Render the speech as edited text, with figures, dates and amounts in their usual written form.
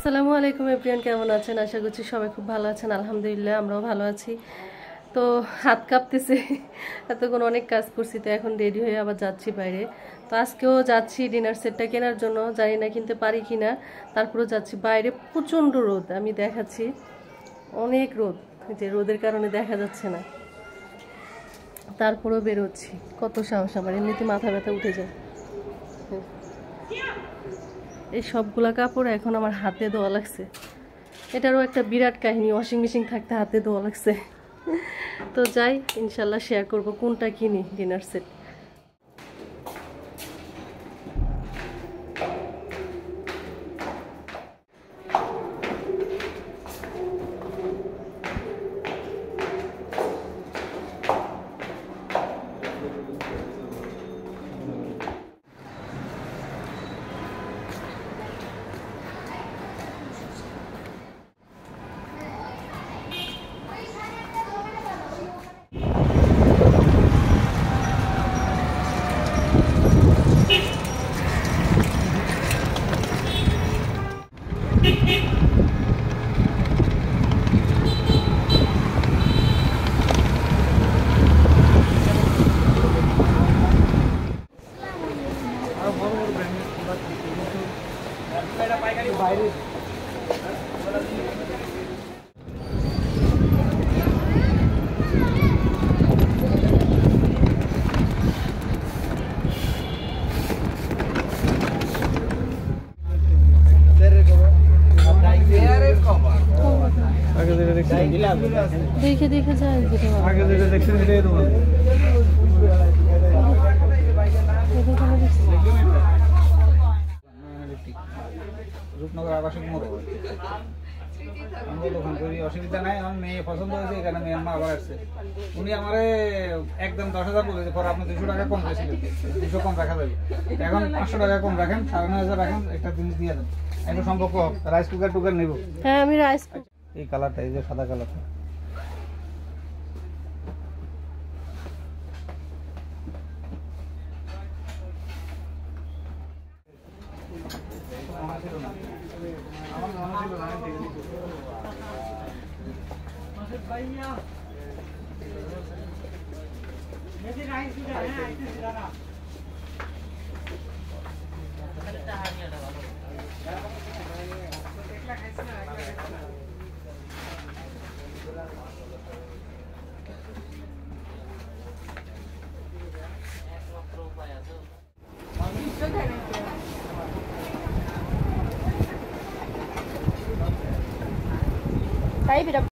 আসসালামু আলাইকুম এভরিওয়ান, কেমন আছেন? আশা করছি সবাই খুব ভালো আছেন। আলহামদুলিল্লাহ আমরাও ভালো আছি। তো হাত কাঁপতেছে, এতক্ষণ অনেক কাজ করছি, তো এখন রেডি হয়ে আবার যাচ্ছি বাইরে। তো আজকেও যাচ্ছি ডিনার সেটটা কেনার জন্য, জানি না কিনতে পারি কিনা। তারপরেও যাচ্ছি বাইরে, প্রচণ্ড রোদ, আমি দেখাচ্ছি অনেক রোদ, যে রোদের কারণে দেখা যাচ্ছে না, তারপরেও বেরোচ্ছি। কত সাহস আমার, এমনিতে মাথা ব্যথা উঠে যায়। এই সবগুলা কাপড় এখন আমার হাতে ধোয়া লাগছে, এটারও একটা বিরাট কাহিনী, ওয়াশিং মেশিন থাকতে হাতে ধোয়া লাগছে। তো যাই, ইনশাল্লাহ শেয়ার করব কোনটা কিনি ডিনার সেট। দেখে দেখে যায়, আগে যেটা দেখছেন সেটাই তোমার রূপনগর আবাসিক মোড়। আমরা দোকান করি, অসুবিধা নাই। আমার মেয়ে পছন্দ হয়েছে, এখানে মেয়ের মা আবার আসছে। উনি আমারে একদম 10,000 বলেছে, পরে আপনি 200 টাকা কম পেয়েছিলেন, 200 কম রাখা যাবে। এখন 500 টাকা কম রাখেন, 9,500 রাখেন, একটা জিনিস দিয়ে দেন। একটু সম্পর্ক হোক। রাইস কুকার টুকার নেব। হ্যাঁ, আমি রাইস কুকার। এই কালারটা, এই যে সাদা কালারটা, তাই